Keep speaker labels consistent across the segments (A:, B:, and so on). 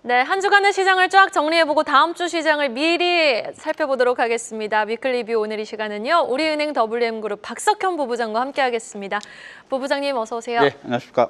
A: 네, 한 주간의 시장을 쫙 정리해보고 다음 주 시장을 미리 살펴보도록 하겠습니다. 위클리뷰 오늘 이 시간은요. 우리은행 WM그룹 박석현 부부장과 함께하겠습니다. 부부장님 어서 오세요.
B: 네, 안녕하십니까.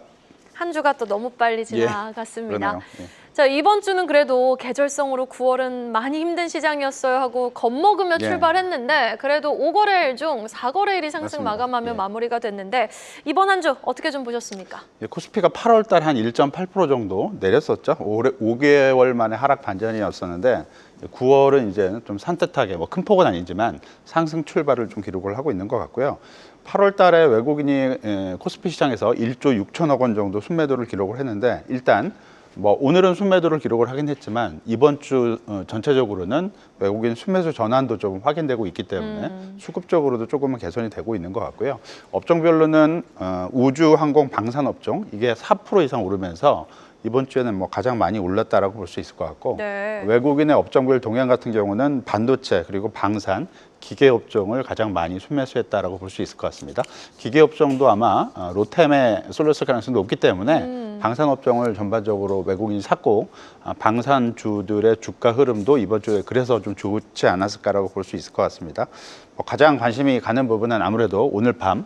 A: 한 주가 또 너무 빨리 지나갔습니다.
B: 예,
A: 자, 이번 주는 그래도 계절성으로 9월은 많이 힘든 시장이었어요 하고 겁먹으며 출발했는데 그래도 5거래일 중 4거래일이 상승
B: 맞습니다.
A: 마감하며 마무리가 됐는데 이번 한 주 어떻게 좀 보셨습니까?
B: 코스피가 8월 달 한 1.8% 정도 내렸었죠. 올해 5개월 만에 하락 반전이었었는데 9월은 이제 좀 산뜻하게 큰 폭은 아니지만 상승 출발을 좀 기록을 하고 있는 것 같고요. 8월 달에 외국인이 코스피 시장에서 1조 6천억 원 정도 순매도를 기록을 했는데 일단 오늘은 순매도를 기록을 하긴 했지만 이번 주 전체적으로는 외국인 순매수 전환도 좀 확인되고 있기 때문에 수급적으로도 조금은 개선이 되고 있는 것 같고요. 업종별로는 우주, 항공, 방산 업종 이게 4% 이상 오르면서 이번 주에는 가장 많이 올랐다라고 볼 수 있을 것 같고
A: 네.
B: 외국인의 업종별 동향 같은 경우는 반도체 그리고 방산, 기계 업종을 가장 많이 순매수했다라고 볼 수 있을 것 같습니다. 기계 업종도 아마 로템에 쏠렸을 가능성이 높기 때문에 방산 업종을 전반적으로 외국인이 샀고 방산주들의 주가 흐름도 이번 주에 그래서 좀 좋지 않았을까라고 볼 수 있을 것 같습니다. 가장 관심이 가는 부분은 아무래도 오늘 밤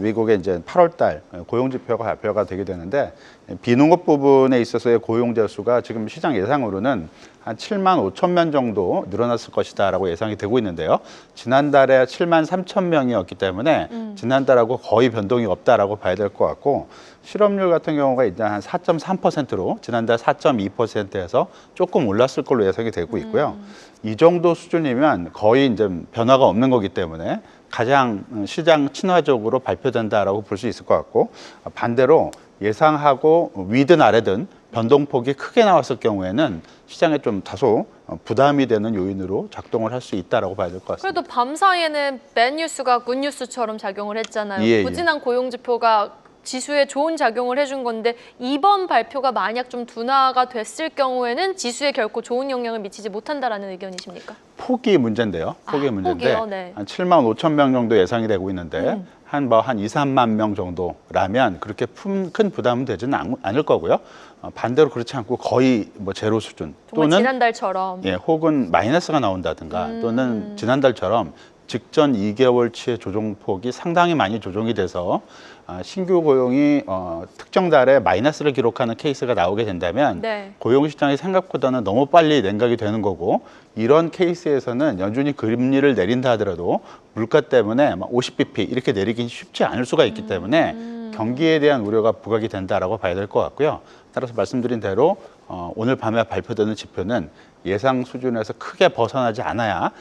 B: 미국의 이제 8월 달 고용 지표가 발표가 되게 되는데 비농업 부분에 있어서의 고용자 수가 지금 시장 예상으로는 한 7만 5천 명 정도 늘어났을 것이다라고 예상이 되고 있는데요. 지난달에 7만 3천 명이었기 때문에 지난달하고 거의 변동이 없다라고 봐야 될 것 같고 실업률 같은 경우가 이제 한 4.3%로 지난달 4.2%에서 조금 올랐을 걸로 예상이 되고 있고요. 이 정도 수준이면 거의 이제 변화가 없는 거기 때문에 가장 시장 친화적으로 발표된다라고 볼 수 있을 것 같고 반대로 예상하고 위든 아래든 변동폭이 크게 나왔을 경우에는 시장에 좀 다소 부담이 되는 요인으로 작동을 할 수 있다라고 봐야 될 것 같습니다.
A: 그래도 밤 사이에는 밴뉴스가 굿뉴스처럼 작용을 했잖아요. 부진한 고용 지표가 지수에 좋은 작용을 해준 건데 이번 발표가 만약 좀 둔화가 됐을 경우에는 지수에 결코 좋은 영향을 미치지 못한다라는 의견이십니까?
B: 폭이 문제인데요. 폭이 문제인데
A: 폭이요? 네.
B: 한 7만 5천 명 정도 예상이 되고 있는데 한 2, 3만 명 정도라면 그렇게 큰 부담은 되지는 않을 거고요. 반대로 그렇지 않고 거의 제로 수준 또는
A: 지난달처럼
B: 혹은 마이너스가 나온다든가 또는 지난달처럼 직전 2개월치의 조정폭이 상당히 많이 조정이 돼서 신규 고용이 특정 달에 마이너스를 기록하는 케이스가 나오게 된다면 고용시장이 생각보다는 너무 빨리 냉각이 되는 거고 이런 케이스에서는 연준이 금리를 내린다 하더라도 물가 때문에 50bp 이렇게 내리긴 쉽지 않을 수가 있기 때문에 경기에 대한 우려가 부각이 된다라고 봐야 될 것 같고요. 따라서 말씀드린 대로 오늘 밤에 발표되는 지표는 예상 수준에서 크게 벗어나지 않아야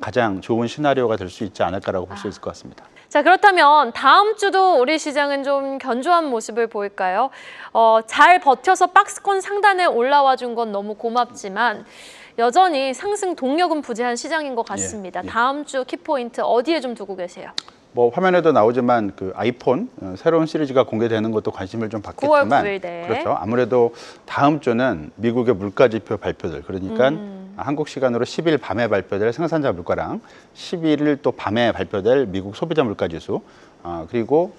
B: 가장 좋은 시나리오가 될 수 있지 않을까라고 볼 수 있을 것 같습니다.
A: 자, 그렇다면 다음 주도 우리 시장은 좀 견조한 모습을 보일까요? 잘 버텨서 박스권 상단에 올라와 준 건 너무 고맙지만 여전히 상승 동력은 부재한 시장인 것 같습니다. 다음 주 키포인트 어디에 좀 두고 계세요?
B: 화면에도 나오지만 그 아이폰 새로운 시리즈가 공개되는 것도 관심을 좀 받겠지만
A: 9월 9일 네.
B: 그렇죠. 아무래도 다음 주는 미국의 물가 지표 발표들 그러니까 한국 시간으로 10일 밤에 발표될 생산자 물가랑 11일 또 밤에 발표될 미국 소비자 물가 지수 그리고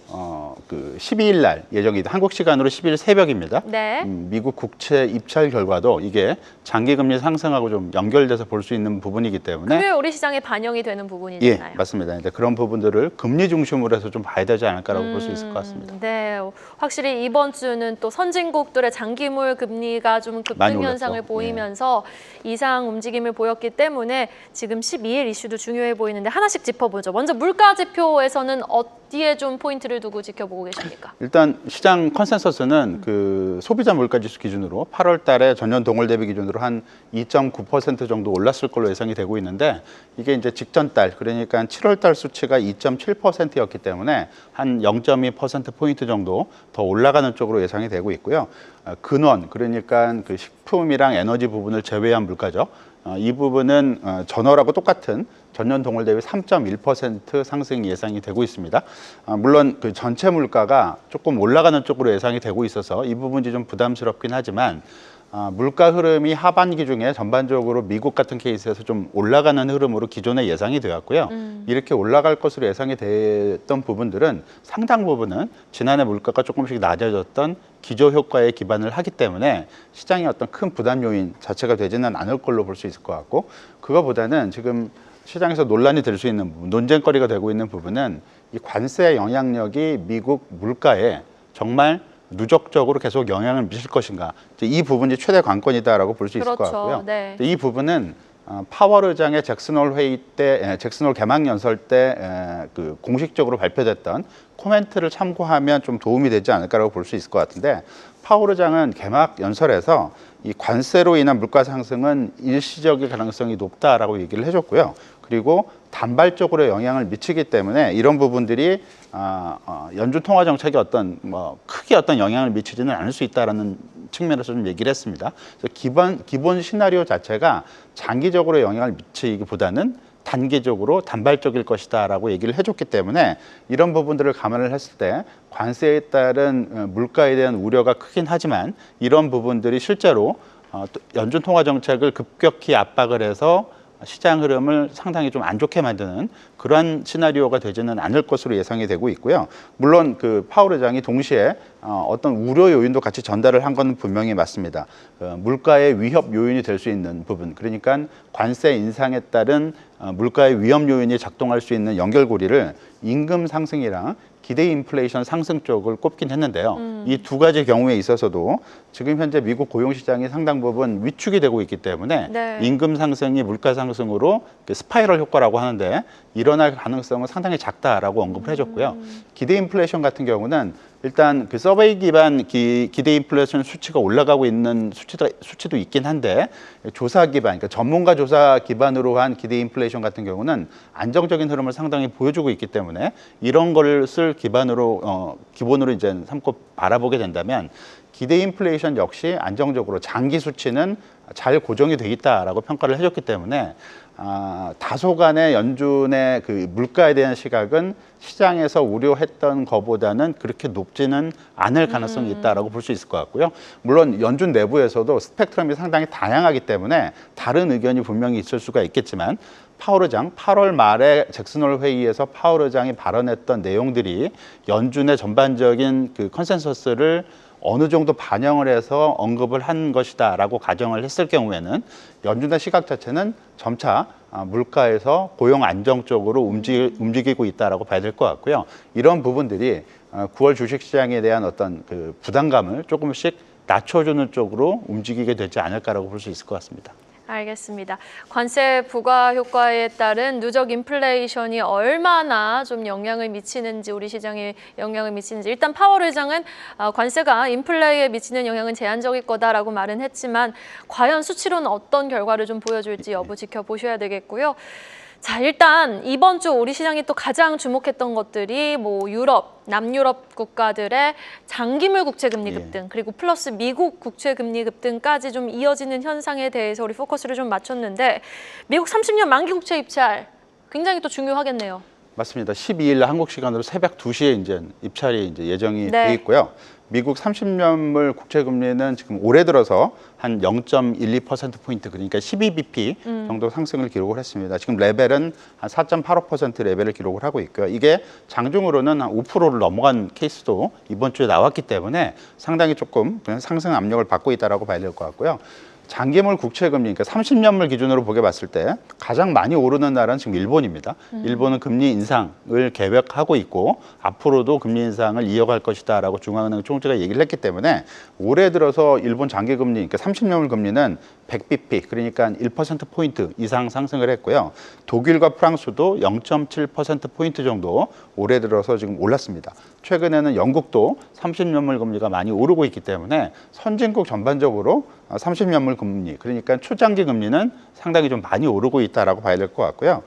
B: 그 12일 날 예정이 한국 시간으로 10일 새벽입니다.
A: 네.
B: 미국 국채 입찰 결과도 이게 장기 금리 상승하고 좀 연결돼서 볼 수 있는 부분이기 때문에
A: 그게 우리 시장에 반영이 되는 부분이잖아요.
B: 예, 맞습니다. 그런 부분들을 금리 중심으로 해서 좀 봐야 되지 않을까라고 볼 수 있을 것 같습니다.
A: 네, 확실히 이번 주는 또 선진국들의 장기물 금리가 좀 급등 현상을 보이면서 이상 움직임을 보였기 때문에 지금 12일 이슈도 중요해 보이는데 하나씩 짚어보죠. 먼저 물가 지표에서는 어디에 좀 포인트를 두고 지켜보고 계십니까?
B: 일단 시장 컨센서스는 그 소비자 물가 지수 기준으로 8월 달에 전년 동월 대비 기준으로 한 2.9% 정도 올랐을 걸로 예상이 되고 있는데 이게 이제 직전 달 그러니까 7월 달 수치가 2.7%였기 때문에 한 0.2% 정도 더 올라가는 쪽으로 예상이 되고 있고요. 근원 그러니까 그 식품이랑 에너지 부분을 제외한 물가죠. 이 부분은 전월하고 똑같은 전년 동월 대비 3.1% 상승 예상이 되고 있습니다. 물론 그 전체 물가가 조금 올라가는 쪽으로 예상이 되고 있어서 이 부분이 좀 부담스럽긴 하지만 물가 흐름이 하반기 중에 전반적으로 미국 같은 케이스에서 좀 올라가는 흐름으로 기존에 예상이 되었고요. 이렇게 올라갈 것으로 예상이 됐던 부분들은 상당 부분은 지난해 물가가 조금씩 낮아졌던 기저 효과에 기반을 하기 때문에 시장의 어떤 큰 부담 요인 자체가 되지는 않을 걸로 볼 수 있을 것 같고, 그거보다는 지금 시장에서 논란이 될 수 있는 부분, 논쟁거리가 되고 있는 부분은 이 관세 영향력이 미국 물가에 정말 누적적으로 계속 영향을 미칠 것인가, 이 부분이 최대 관건이다라고 볼 수 있을 것 같고요.
A: 네.
B: 이 부분은 파월 의장의 잭슨홀 회의 때, 잭슨홀 개막 연설 때 그 공식적으로 발표됐던 코멘트를 참고하면 좀 도움이 되지 않을까라고 볼 수 있을 것 같은데, 파월 의장은 개막 연설에서 이 관세로 인한 물가 상승은 일시적일 가능성이 높다라고 얘기를 해줬고요. 그리고 단발적으로 영향을 미치기 때문에 이런 부분들이 연준 통화 정책에 어떤 크게 어떤 영향을 미치지는 않을 수 있다라는 측면에서 좀 얘기를 했습니다. 그래서 기본 시나리오 자체가 장기적으로 영향을 미치기보다는 단기적으로 단발적일 것이다라고 얘기를 해줬기 때문에 이런 부분들을 감안을 했을 때 관세에 따른 물가에 대한 우려가 크긴 하지만 이런 부분들이 실제로 연준 통화 정책을 급격히 압박을 해서 시장 흐름을 상당히 좀 안 좋게 만드는 그러한 시나리오가 되지는 않을 것으로 예상이 되고 있고요. 물론 그 파월 의장이 동시에 어떤 우려 요인도 같이 전달을 한 건 분명히 맞습니다. 물가의 위협 요인이 될 수 있는 부분, 그러니까 관세 인상에 따른 물가의 위험 요인이 작동할 수 있는 연결고리를 임금 상승이랑 기대 인플레이션 상승 쪽을 꼽긴 했는데요. 이 두 가지 경우에 있어서도 지금 현재 미국 고용 시장이 상당 부분 위축이 되고 있기 때문에
A: 네.
B: 임금 상승이 물가 상승으로 스파이럴 효과라고 하는데 일어날 가능성은 상당히 작다라고 언급을 해줬고요. 기대 인플레이션 같은 경우는 일단 그 서베이 기반 기대 인플레이션 수치가 올라가고 있는 수치도 있긴 한데, 조사 기반, 그러니까 전문가 조사 기반으로 한 기대 인플레이션 같은 경우는 안정적인 흐름을 상당히 보여주고 있기 때문에 이런 것을 기본으로 이제 삼고 바라보게 된다면 기대 인플레이션 역시 안정적으로 장기 수치는 잘 고정이 돼 있다라고 평가를 해줬기 때문에 다소간의 연준의 그 물가에 대한 시각은 시장에서 우려했던 것보다는 그렇게 높지는 않을 가능성이 있다라고 볼 수 있을 것 같고요. 물론 연준 내부에서도 스펙트럼이 상당히 다양하기 때문에 다른 의견이 분명히 있을 수가 있겠지만, 파월 의장 8월 말에 잭슨홀 회의에서 파월 의장이 발언했던 내용들이 연준의 전반적인 그 컨센서스를 어느 정도 반영을 해서 언급을 한 것이다라고 가정을 했을 경우에는 연준의 시각 자체는 점차 물가에서 고용 안정 쪽으로 움직이고 있다라고 봐야 될 것 같고요. 이런 부분들이 9월 주식시장에 대한 어떤 그 부담감을 조금씩 낮춰주는 쪽으로 움직이게 되지 않을까라고 볼 수 있을 것 같습니다.
A: 알겠습니다. 관세 부과 효과에 따른 누적 인플레이션이 얼마나 좀 영향을 미치는지, 우리 시장에 영향을 미치는지, 일단 파월 의장은 관세가 인플레이에 미치는 영향은 제한적일 거다라고 말은 했지만 과연 수치로는 어떤 결과를 좀 보여줄지 여부 지켜보셔야 되겠고요. 자, 일단 이번 주 우리 시장이 또 가장 주목했던 것들이 뭐 유럽, 남유럽 국가들의 장기물 국채금리 급등, 그리고 플러스 미국 국채금리 급등까지 좀 이어지는 현상에 대해서 우리 포커스를 좀 맞췄는데, 미국 30년 만기 국채 입찰 굉장히 또 중요하겠네요.
B: 맞습니다. 12일 한국 시간으로 새벽 2시에 이제 입찰이 이제 예정이 돼 있고요. 미국 30년물 국채 금리는 지금 올해 들어서 한 0.12%포인트, 그러니까 12bp 정도 상승을 기록을 했습니다. 지금 레벨은 한 4.85% 레벨을 기록을 하고 있고요. 이게 장중으로는 한 5%를 넘어간 케이스도 이번 주에 나왔기 때문에 상당히 조금 상승 압력을 받고 있다라고 봐야 될 것 같고요. 장기물 국채금리, 그러니까 30년물 기준으로 보게 봤을 때 가장 많이 오르는 나라는 지금 일본입니다. 일본은 금리 인상을 계획하고 있고 앞으로도 금리 인상을 이어갈 것이다라고 중앙은행 총재가 얘기를 했기 때문에 올해 들어서 일본 장기금리, 그러니까 30년물 금리는 100bp, 그러니까 1%포인트 이상 상승을 했고요. 독일과 프랑스도 0.7%포인트 정도 올해 들어서 지금 올랐습니다. 최근에는 영국도 30년물 금리가 많이 오르고 있기 때문에 선진국 전반적으로 30년물 금리, 그러니까 초장기 금리는 상당히 좀 많이 오르고 있다라고 봐야 될 것 같고요.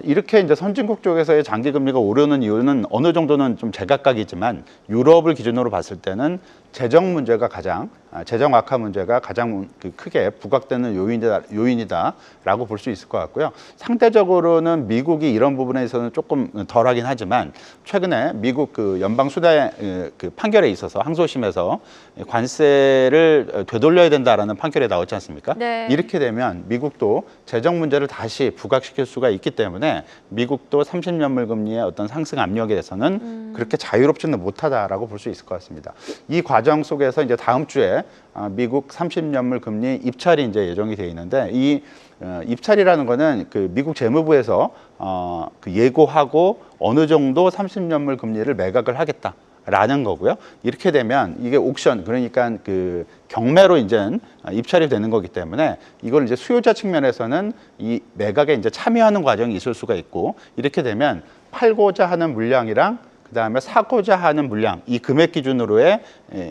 B: 이렇게 이제 선진국 쪽에서의 장기 금리가 오르는 이유는 어느 정도는 좀 제각각이지만 유럽을 기준으로 봤을 때는 재정 문제가 가장 재정 악화 문제가 가장 크게 부각되는 요인이다라고 볼 수 있을 것 같고요. 상대적으로는 미국이 이런 부분에 있어서는 조금 덜하긴 하지만 최근에 미국 연방 수대 판결에 있어서 항소심에서 관세를 되돌려야 된다라는 판결이 나왔지 않습니까?
A: 네.
B: 이렇게 되면 미국도 재정 문제를 다시 부각시킬 수가 있기 때문에 미국도 30년물 금리의 어떤 상승 압력에 대해서는 그렇게 자유롭지는 못하다라고 볼 수 있을 것 같습니다. 이 과정 속에서 이제 다음 주에 미국 30년물 금리 입찰이 이제 예정이 돼 있는데 이 입찰이라는 거는 미국 재무부에서 예고하고 어느 정도 30년물 금리를 매각을 하겠다라는 거고요. 이렇게 되면 이게 옥션 그러니까 경매로 이제 입찰이 되는 거기 때문에 이걸 이제 수요자 측면에서는 이 매각에 이제 참여하는 과정이 있을 수가 있고 이렇게 되면 팔고자 하는 물량이랑 그다음에 사고자 하는 물량, 이 금액 기준으로의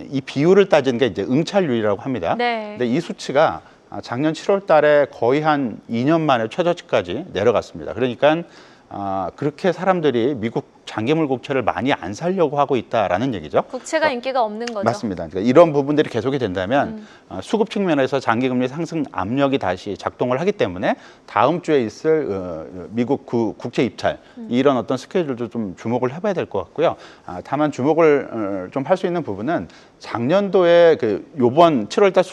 B: 이 비율을 따지는 게 이제 응찰률이라고 합니다.
A: 네.
B: 근데 이 수치가 작년 7월 달에 거의 한 2년 만에 최저치까지 내려갔습니다. 그러니까 그렇게 사람들이 미국 장기물 국채를 많이 안 사려고 하고 있다라는 얘기죠.
A: 국채가 인기가 없는 거죠.
B: 맞습니다. 그러니까 이런 부분들이 계속이 된다면 수급 측면에서 장기금리 상승 압력이 다시 작동을 하기 때문에 다음 주에 있을 미국 국채 입찰 이런 어떤 스케줄도 좀 주목을 해봐야 될 것 같고요. 다만 주목을 좀 할 수 있는 부분은 작년도에 요번 7월달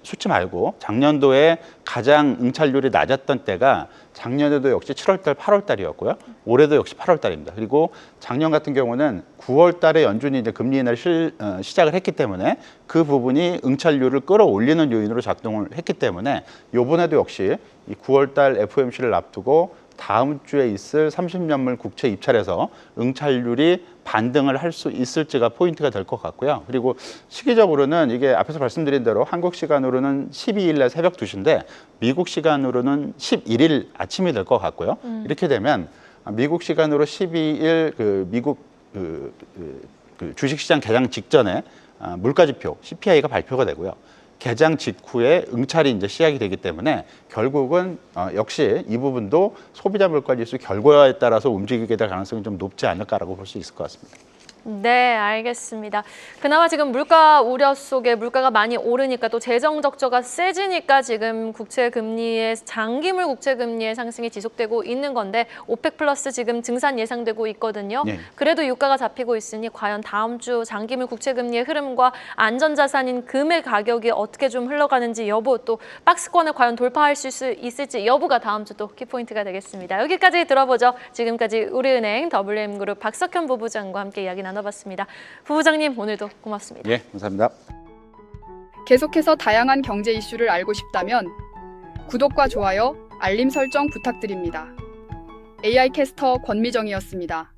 B: 수치 말고 작년도에 가장 응찰률이 낮았던 때가 작년에도 역시 7월달, 8월달이었고요. 올해도 역시 8월달입니다. 그리고 작년 같은 경우는 9월달에 연준이 이제 금리 인하를 시작을 했기 때문에 그 부분이 응찰률을 끌어올리는 요인으로 작동을 했기 때문에 이번에도 역시 이 9월달 FOMC를 앞두고 다음 주에 있을 30년물 국채 입찰에서 응찰률이 반등을 할 수 있을지가 포인트가 될 것 같고요. 그리고 시기적으로는 이게 앞에서 말씀드린 대로 한국 시간으로는 12일 날 새벽 2시인데 미국 시간으로는 11일 아침이 될 것 같고요. 이렇게 되면 미국 시간으로 12일 미국 주식시장 개장 직전에 물가지표 CPI가 발표가 되고요. 개장 직후에 응찰이 이제 시작이 되기 때문에 결국은 역시 이 부분도 소비자 물가지수 결과에 따라서 움직이게 될 가능성이 좀 높지 않을까라고 볼 수 있을 것 같습니다.
A: 네, 알겠습니다. 그나마 지금 물가 우려 속에 물가가 많이 오르니까 또 재정 적자가 세지니까 지금 장기물 국채 금리의 상승이 지속되고 있는 건데 오펙 플러스 지금 증산 예상되고 있거든요.
B: 네.
A: 그래도 유가가 잡히고 있으니 과연 다음 주 장기물 국채 금리의 흐름과 안전자산인 금의 가격이 어떻게 좀 흘러가는지 여부 또 박스권을 과연 돌파할 수 있을지 여부가 다음 주 또 키포인트가 되겠습니다. 여기까지 들어보죠. 지금까지 우리은행 WM그룹 박석현 부부장과 함께 이야기 나눠봤습니다. 부부장님 오늘도 고맙습니다.
B: 예, 감사합니다.
C: 계속해서 다양한 경제 이슈를 알고 싶다면 구독과 좋아요, 알림 설정 부탁드립니다. AI 캐스터 권미정이었습니다.